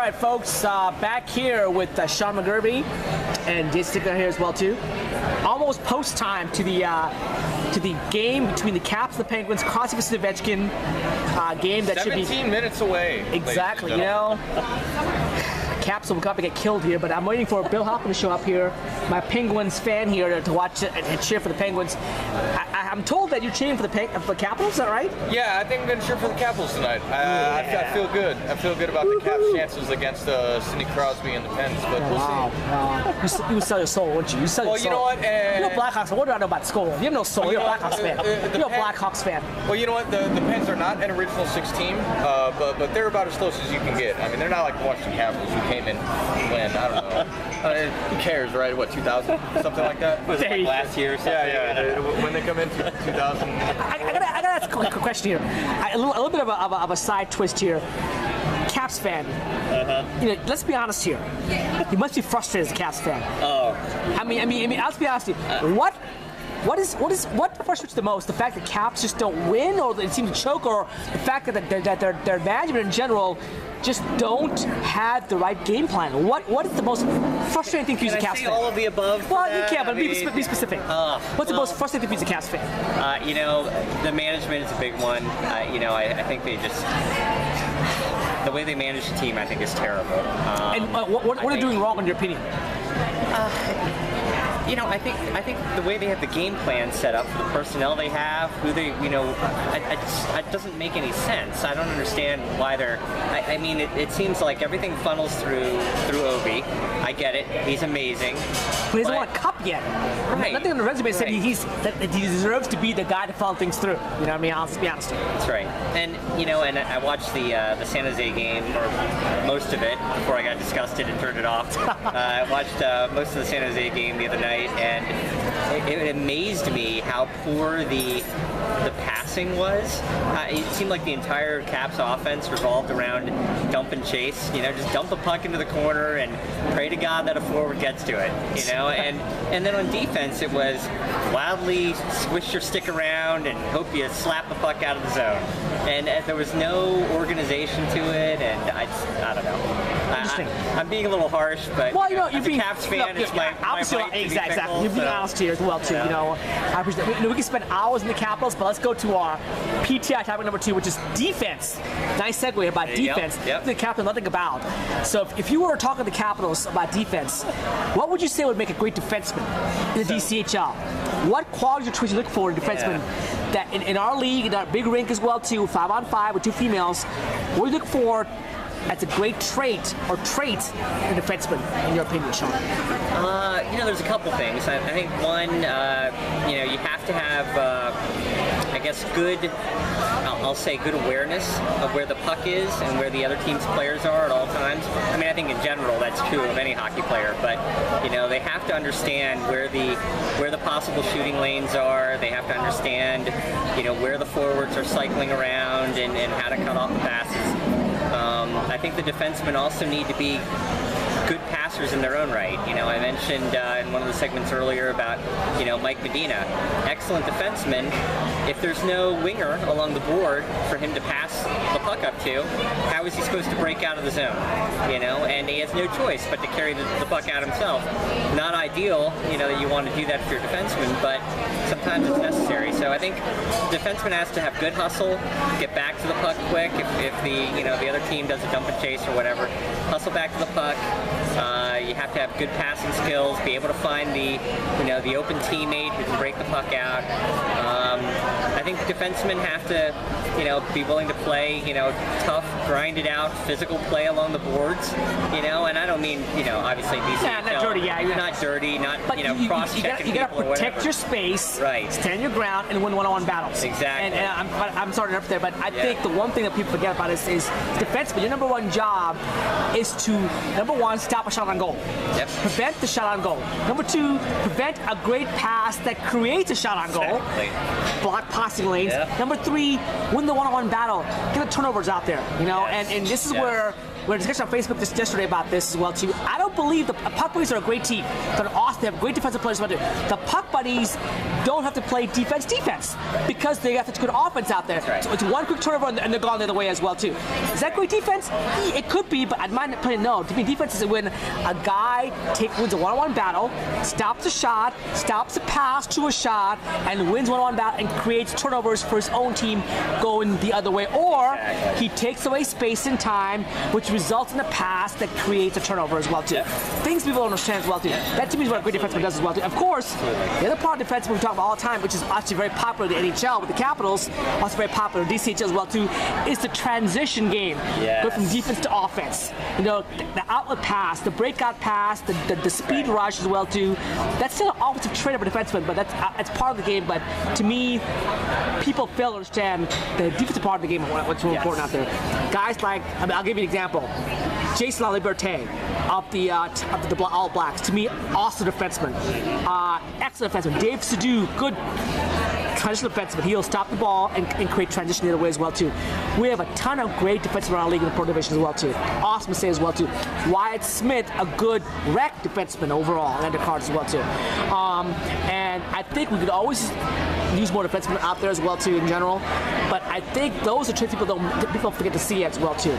right, folks, back here with Sean McGurvey and Jason Stickler here as well too. Almost post time to the game between the Caps and the Penguins, Crosby vs. Ovechkin game that should be 17 minutes away. Exactly, you know. Caps will come to get killed here, but I'm waiting for Bill Hoffman to show up here, my Penguins fan here, to watch it and cheer for the Penguins. I'm told that you're cheering for the Capitals, is that right? Yeah, I think I'm going to cheer for the Capitals tonight. I feel good. I feel good about the Caps' chances against Sidney Crosby and the Pens, but we'll see. You would sell your soul, wouldn't you? You sell your soul. You know what? You're a Blackhawks. What do I know about soul? You have no soul. You're a Blackhawks fan. You're a Blackhawks fan. Well, you know what? The Pens are not an original six team, but they're about as close as you can get. I mean, they're not like the Washington Capitals who came in when, I don't know. Who cares, right? What, 2000? Something like that? Was it like last year or something? Yeah. When they come in 2000. I gotta ask a quick question here. A little bit of a side twist here. Caps fan. You know, let's be honest here. You must be frustrated as a Caps fan. Oh. I mean, let's be honest here. What frustrates the most? The fact that Caps just don't win, or they seem to choke, or the fact that their management in general just don't have the right game plan? What is the most frustrating thing for you as a Caps fan? All of the above? Well, you can, but be specific. What's the most frustrating thing for you as a Caps fan? You know, the management is a big one. You know, I think they just, the way they manage the team, I think, is terrible. And what are they doing wrong, in your opinion? You know, I think the way they have the game plan set up for the personnel they have, who they, you know, it doesn't make any sense. I don't understand why they're. I mean, it seems like everything funnels through Ovi. I get it. He's amazing. But he hasn't won a cup yet. Right. Nothing on the resume said that he deserves to be the guy to funnel things through. You know what I mean? Let's be honest here. That's right. And you know, and I watched the San Jose game, or most of it, before I got disgusted and turned it off. I watched most of the San Jose game the other night. And it amazed me how poor the passing was. It seemed like the entire Caps offense revolved around dump and chase. You know, just dump the puck into the corner and pray to God that a forward gets to it. You know, and then on defense it was wildly squish your stick around and hope you slap the puck out of the zone. And there was no organization to it, and I don't know. Interesting. I'm being a little harsh, but well, you know, as a Caps fan, it's my right to be exactly. fickle, You're being so. honest here as well too. Yeah. You know, I appreciate that. We can spend hours in the Capitals, but let's go to our PTI topic number 2, which is defense. Nice segue about defense. Yep. The Capitals nothing about. So if you were talking to the Capitals about defense, what would you say would make a great defenseman in the DCHL? What qualities or traits you look for in a defenseman that in our league, in our big rink as well too, 5-on-5 with 2 females, what do you look for as a great trait in a defenseman, in your opinion, Sean? You know, there's a couple things. I think one, you know, you have to have, I guess, I'll say good awareness of where the puck is and where the other team's players are at all times. I mean, I think in general that's true of any hockey player, but you know, they have to understand where the possible shooting lanes are. They have to understand, you know, where the forwards are cycling around and how to cut off the passes. I think the defensemen also need to be good passers in their own right. You know, I mentioned in one of the segments earlier about, you know, Mike Medina, excellent defenseman. If there's no winger along the board for him to pass the puck up to, how is he supposed to break out of the zone? You know, and he has no choice but to carry the puck out himself. Not ideal, you know, that you want to do that if you're a defenseman, but sometimes it's necessary. So I think the defenseman has to have good hustle, get back to the puck quick. If the other team does a dump and chase or whatever, hustle back to the puck. You have to have good passing skills, be able to find the open teammate who can break the puck out. I think defensemen have to, you know, be willing to play, you know, tough, grinded out, physical play along the boards, you know, and I don't mean, you know, obviously DCHL, not dirty, not dirty, not, but you know, cross-checking you gotta protect your space, right? Stand your ground and win one-on-one battles. Exactly. And I'm sorry to interrupt there, but I think the one thing that people forget about is defenseman. Your number one job is to, number one, stop a shot on goal. Yep. Prevent the shot on goal. Number 2, prevent a great pass that creates a shot on goal. Exactly. Block passing lanes. Yeah. Number 3, win the one-on-one battle. Get the turnovers out there. You know, and this is where we had a discussion on Facebook just yesterday about this as well too. I don't believe the Puck Buddies are a great team. They're awesome. They have great defensive players. The Puck Buddies don't have to play defense because they have such good offense out there. Right. So it's one quick turnover and they're gone the other way as well too. Is that great defense? It could be, but I'd mind playing no. To me, defense is when a guy wins a one-on-one battle, stops a shot, stops a pass to a shot, and wins one-on-one battle and creates turnovers for his own team going the other way. Or he takes away space and time, which results in a pass that creates a turnover as well too. Things people don't understand as well too. That to me is what a great defenseman does as well too. Of course, the other part of defenseman we talk about all the time, which is actually very popular in the NHL with the Capitals, also very popular in DCHL as well too, is the transition game. Go from defense to offense. You know, the outlet pass, the breakout pass, the speed rush as well too. That's still an offensive trait of a defenseman, but that's part of the game. But to me, people fail to understand the defensive part of the game and what's more important out there. Guys like, I'll give you an example. Jason Liberté of the All Blacks. To me, awesome defenseman. Excellent defenseman. Dave Sidhu, good transition defenseman. He'll stop the ball and create transition the other way as well too. We have a ton of great defensemen around the league in the pro division as well too. Awesome to say as well too. Wyatt Smith, a good rec defenseman overall, and the cards as well too. And I think we could always use more defensemen out there as well too in general. But I think those are traits people forget to see as well too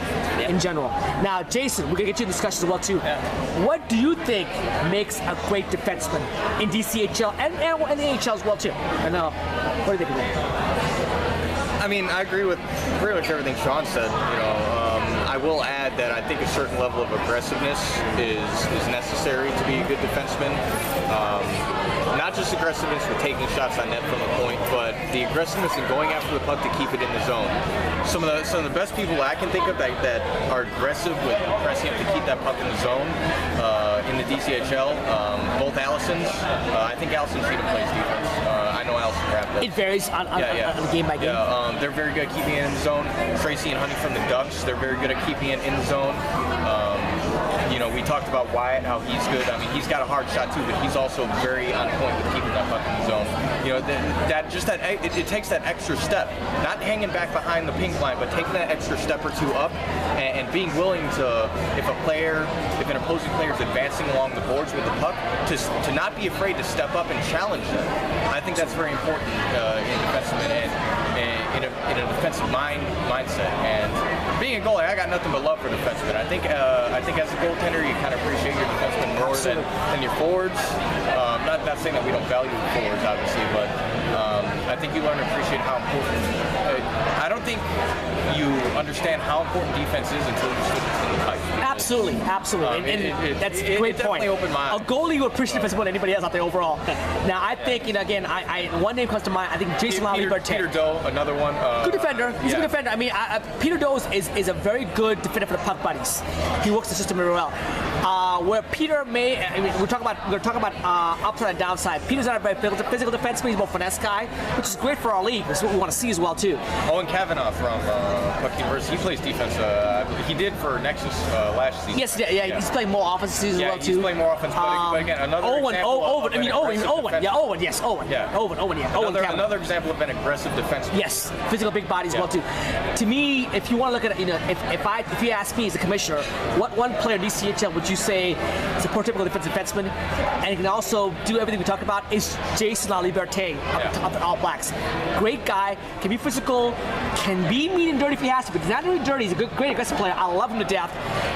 in general. Now, Jason, we're gonna get you in discussion as well too. What do you think makes a great defenseman in DCHL and the NHL as well too? I know. What do you think of that? I mean, I agree with pretty much everything Sean said. You know, I will add that I think a certain level of aggressiveness is necessary to be a good defenseman. Not just aggressiveness with taking shots on net from a point, but the aggressiveness in going after the puck to keep it in the zone. Some of the best people I can think of that are aggressive with pressing up to keep that puck in the zone in the DCHL. Both Allisons. I think Allison Cheatham plays defense. I know Allison Rapp does. It varies on game by game. Yeah, they're very good at keeping it in the zone. Tracy and Honey from the Ducks, they're very good at keeping it in the zone. You know, we talked about Wyatt, how he's good. I mean, he's got a hard shot too, but he's also very on point with keeping that puck in the zone. You know, it takes that extra step, not hanging back behind the pink line, but taking that extra step or two up and being willing to, if an opposing player is advancing along the boards with the puck, to not be afraid to step up and challenge them. I think that's very important in defenseman and in a defensive mindset. And being a goalie, I got nothing but love for defensemen. I think as a goaltender, you kind of appreciate your defensemen more than your forwards. Not saying that we don't value forwards, obviously, but I think you learn to appreciate how important. I don't think you understand how important defense is until you slip into the pipe. Absolutely. That's a great point. Definitely opened my eyes. A goalie would appreciate defense more than anybody else out there overall. Now, I think, again, one name comes to mind. I think Jason Liberté. Peter Doe, another one. Good defender. He's a good defender. I mean, Peter Doe is a very good defender for the Puck Buddies. He works the system very well. Where Peter we're talking about upside and downside. Peter's not a very physical defenseman. He's more finesse guy, which is great for our league. That's what we want to see as well too. Owen Kavanaugh from Buck University. He plays defense. He did for Nexus last season. Yes, he's playing more offense as well too. He's playing more offense. But again, another example of an aggressive defenseman. Another example of an aggressive defenseman. Yes, physical big body as well too. To me, if you want to look at it, if you ask me as a commissioner, what one player in DCHL would you say is a prototypical defensive defenseman, and he can also do everything we talked about, is Jason Liberté of the All Blacks. Great guy, can be physical, can be mean and dirty if he has to, but he's not really dirty. He's a great aggressive player. I love him to death.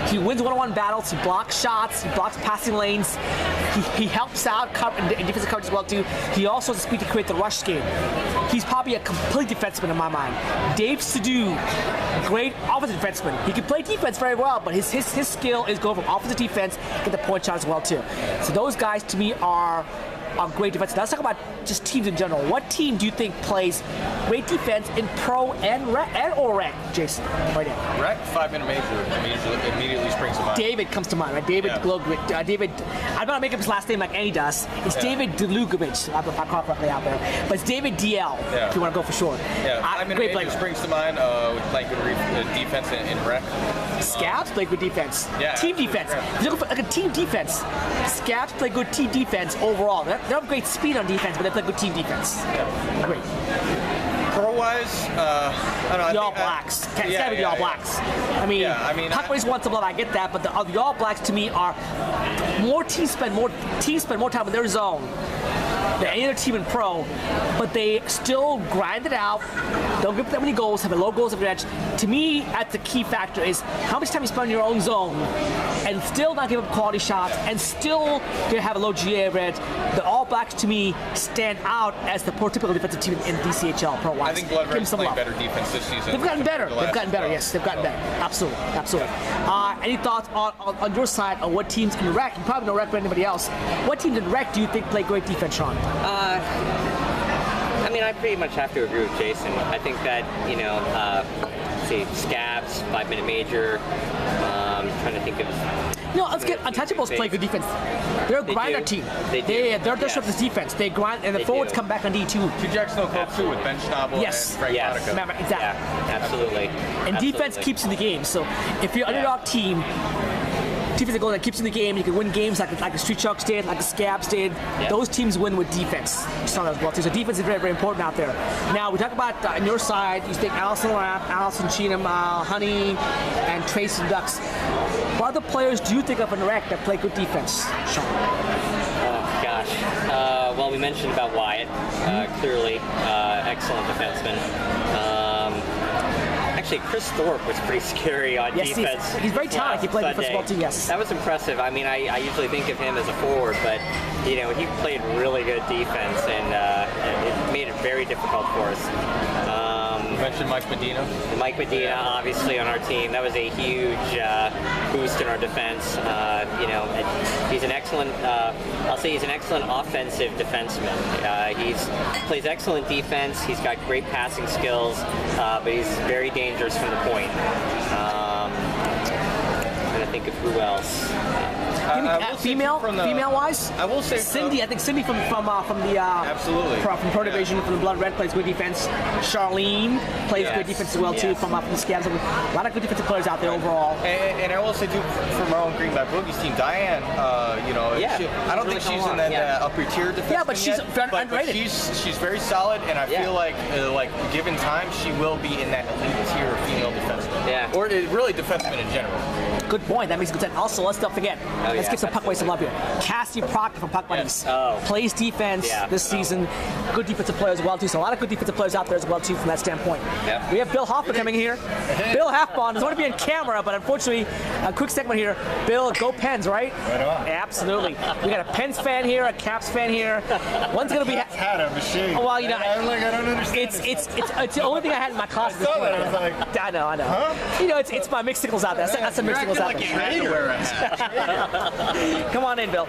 He wins one-on-one battles. He blocks shots. He blocks passing lanes. He helps out in defensive coverage as well too. He also has the speed to create the rush game. He's probably a complete defenseman in my mind. Dave Sidhu, great offensive defenseman. He can play defense very well, but his skill is go from offensive defense, get the point shot as well too. So those guys to me are great defense. Now let's talk about just teams in general. What team do you think plays great defense in pro and rec, Jason? Right now. Rec, 5-minute major immediately springs to mind. David comes to mind, right? David David, I'm not making up his last name like Andy does. It's David Delugovic, if I call it correctly out there. But it's David DL, if you want to go for short. Yeah, 5-minute major springs to mind with playing good defense in rec. Scabs play good defense. Yeah, team defense. If you're looking for like a team defense, Scabs play good team defense overall. They don't have great speed on defense, but they play good team defense. Yeah. Great. Pro wise, I don't know. The All Blacks. It's gotta be the All Blacks. I mean, puck race wants to blow. I get that, but the All Blacks to me are more teams spend more time in their zone than any other team in pro, but they still grind it out. Don't give up that many goals, have a low goals average. To me, that's the key factor is how much time you spend in your own zone and still not give up quality shots and still have a low GA average. The All Blacks, to me, stand out as the prototypical defensive team in DCHL pro-wise. I think Blood Red's playing better defense this season. They've gotten better. Yes, they've gotten better. Absolutely. Any thoughts on your side on what teams in rec? You probably know rec better than anybody else. What teams in rec do you think play great defense, Sean? I mean, I pretty much have to agree with Jason. I think that, Scabs, 5-minute major, trying to think of... Let's get Untouchables play good defense. They're a grinder team. They're sort of this defense. They grind, and the forwards come back on D2. Two Jackson O'Connell too with Ben Schnabel and Frank Monica. Exactly. Yeah, absolutely. And defense keeps in the game. So if you're an underdog team, defensive goal that keeps in the game, you can win games like the Street Sharks did, like the Scabs did. Yep. Those teams win with defense. So defense is very, very important out there. Now, we talk about on your side, you think Allison Rapp, Allison Cheenham, Honey, and Tracy Ducks. What other players do you think of in rec that play good defense, Sean? Oh, gosh. Well, we mentioned about Wyatt. Clearly, excellent defenseman. Actually, Chris Thorpe was pretty scary on defense. He's very talented. He played in the football team, yes. That was impressive. I mean, I usually think of him as a forward, but, he played really good defense, and it made it very difficult for us. You mentioned Mike Medina. Mike Medina, obviously, on our team. That was a huge boost in our defense. He's an excellent, I'll say he's an excellent offensive defenseman. He plays excellent defense. He's got great passing skills, but he's very dangerous from the point. I'm trying to think of who else. Female-wise, I will say Cindy. I think Cindy from the absolutely from Pro Division from the Blood Red plays good defense. Charlene plays good defense as well too from the Scabs. A lot of good defensive players out there overall. And I will say too from our own Greenback Boogies team, Diane. I don't think she's in that upper tier defense. Yeah, but she's underrated. She's very solid, and I feel like given time, she will be in that elite tier of female defenseman. Yeah, or really defenseman in general. Good point. That makes good sense. Also, let's not forget. Let's give some Puck Buddies some love here. Cassie Proctor from Puck Buddies plays defense this season. Good defensive player as well too. So a lot of good defensive players out there as well too from that standpoint. Yep. We have Bill Hoffman coming here. Bill Halfbond doesn't want to be on camera, but unfortunately, a quick segment here. Bill, go Pens, right? Right on. Absolutely. We got a Pens fan here, a Caps fan here. One's gonna be. Had a machine. Well, I don't understand. It's the only thing I had in my closet. I know. Huh? It's my mixed signals out there. That's some mixed signals out there. Come on in, Bill.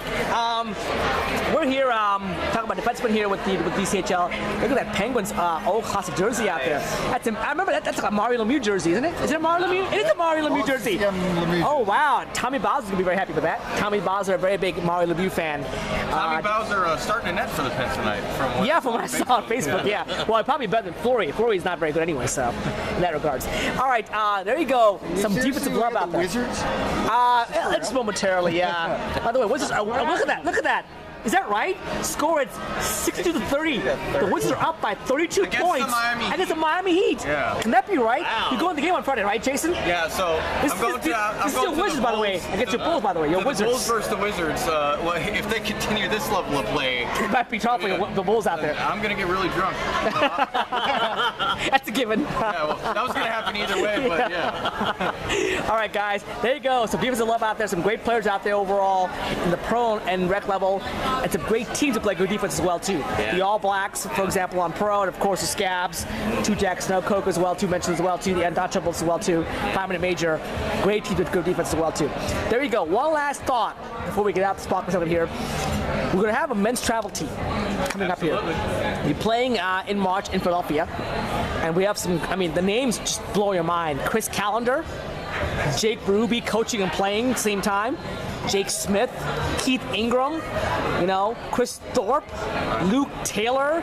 We're here talking about defensemen here with DCHL. Look at that Penguins old classic jersey out there. I remember that's like a Mario Lemieux jersey, isn't it? Is it a Mario Lemieux? It is a Mario Lemieux jersey. Oh wow, Tommy Bowser's gonna be very happy with that. Tommy Bowser, a very big Mario Lemieux fan. Tommy Bowser starting a net for the Pens tonight. From what I saw on Facebook. Yeah. Well, probably better than Fleury. Fleury's not very good anyway, so in that regards. All right, there you go. Some defensive love out there. Wizards? Just momentarily, yeah. By the way, Wizards. Look at that. Is that right? Score at 62-30. The Wizards are up by 32 points against the Miami Heat. Yeah. Can that be right? You're going to the game on Friday, right, Jason? Yeah. So this is still Wizards, by the way. Against your Bulls, by the way. Your Wizards. The Bulls versus the Wizards. If they continue this level of play, it might be tough for the Bulls out there. I'm gonna get really drunk. That's a given. Yeah. Well, that was gonna happen either way, but yeah. All right, guys. There you go. Some defensive love out there. Some great players out there overall in the pro and rec level. It's a great team to play good defense as well too. Yeah. The All Blacks, for example, on pro, and of course the Scabs, 2 Jack Snowcoke as well, 2 mentions as well too. The Untouchables as well too. 5-minute major, great team with good defense as well too. There you go. One last thought before we get out the spot for here. We're going to have a men's travel team coming up here. You're playing in March in Philadelphia, and we have some. I mean, the names just blow your mind. Chris Callender, Jake Ruby coaching and playing same time. Jake Smith, Keith Ingram, Chris Thorpe, Luke Taylor,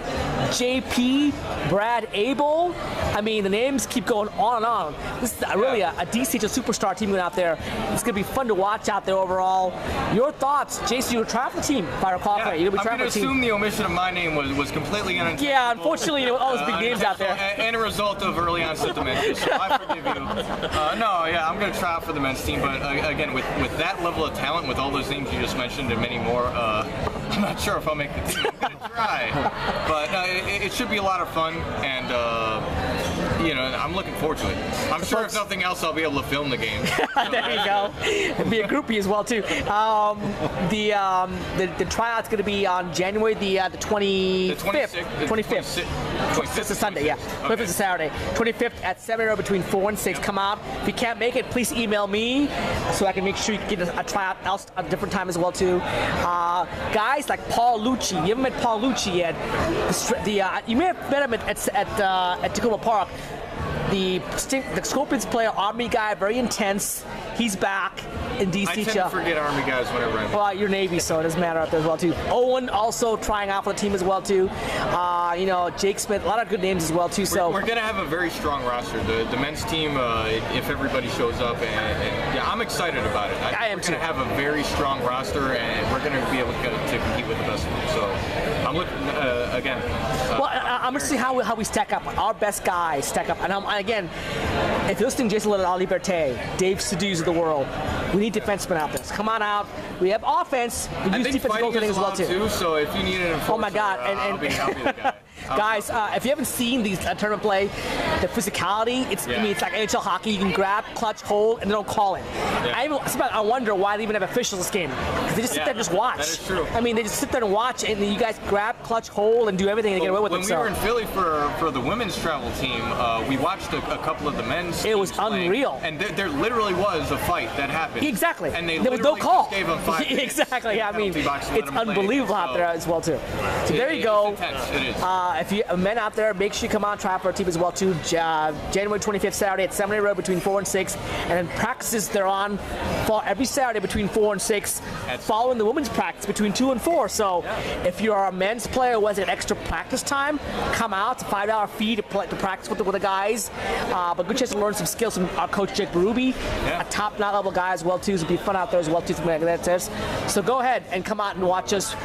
JP, Brad Abel. I mean, the names keep going on and on. This is really a DCHL superstar team going out there. It's going to be fun to watch out there overall. Your thoughts, Jason? You were trying for the team, if I recall correctly. I'm going to assume the omission of my name was completely unintentional. Yeah, unfortunately, all those big names out there. And a result of early onset dementia, so I forgive you. I'm going to try out for the men's team, but again, with that level of talent, with all those names you just mentioned and many more, I'm not sure if I'll make the team. I'm going to try. But it should be a lot of fun, and I'm looking forward to it. I'm sure if nothing else, I'll be able to film the game. There you go. And be a groupie as well too. The tryout's going to be on January the 25th. 25th. It's a Sunday, yeah. 25th is a Saturday. 25th at 7 between 4 and 6. Come out. If you can't make it, please email me so I can make sure you can get a tryout else at a different time as well too. Guys like Paul Lucci. You haven't met Paul Lucci yet. You may have met him at Tacoma Park. The Scorpions player, Army guy, very intense. He's back in DCHL. I tend to forget Army guys whenever I'm. Well, you're Navy, so it doesn't matter out there as well too. Owen also trying out for the team as well too. Jake Smith, a lot of good names as well too. So we're gonna have a very strong roster. The men's team, if everybody shows up, and I'm excited about it. I am too. We're gonna have a very strong roster, and we're gonna be able to compete with the best of them. So I'm looking again. I'm gonna see how we stack up. Our best guys stack up, and again, if you're listening, Jason Liberté, Dave Seduce of the world, we need defensemen out there. So come on out. We have offense. We use defensive goaltending as well too. So if you need an enforcer, oh my God! I'll be the guy. Guys, if you haven't seen these tournament play, the physicality, it's like NHL hockey. You can grab, clutch, hold, and they don't call it. Yeah. I wonder why they even have officials this game. Because they just sit there and just watch. That is true. I mean, they just sit there and watch, and you guys grab, clutch, hold, and do everything to get away with it. When we were in Philly for the women's travel team, we watched a couple of the men's. It was unreal. And there literally was a fight that happened. Exactly. And there was no call. Gave them 5 exactly. I mean, it's unbelievable out there as well too. So there you go. It's intense. It is. If you men out there, make sure you come on, try out for our team as well too. January 25th, Saturday at 7 Road between 4 and 6, and then practices they're on for every Saturday between 4 and 6, following the women's practice between 2 and 4. So if you're a men's player who has an extra practice time, come out. It's a $5 fee to practice with the guys. But good chance to learn some skills from our coach Jake Berube, a top level guy as well too. So it'll be fun out there as well too. So go ahead and come out and watch us.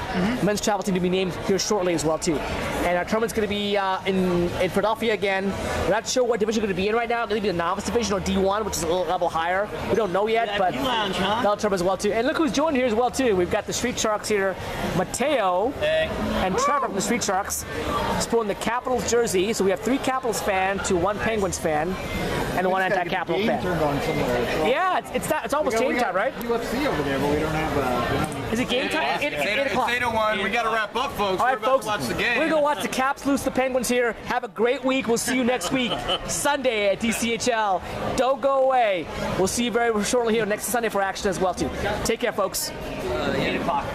Men's travel team to be named here shortly as well too. And our tournament's going to be in Philadelphia again. We're not sure what division we're going to be in right now. It's going to be the novice division or D1, which is a little level higher. We don't know yet, but that'll tournament as well too. And look who's joined here as well too. We've got the Street Sharks here, Mateo and Trevor from the Street Sharks, sporting the Capitals jersey. So we have 3 Capitals fans to 1 Penguins fan, and 1 anti-Capital fan. Yeah, it's almost game time, right? UFC over there, but we don't have. Is it game time? It's 8:01. We got to wrap up, folks. All right, folks. Watch the game. We're going to watch the Caps lose the Penguins here. Have a great week. We'll see you next week, Sunday at DCHL. Don't go away. We'll see you very shortly here next Sunday for action as well, too. Take care, folks. 8 o'clock.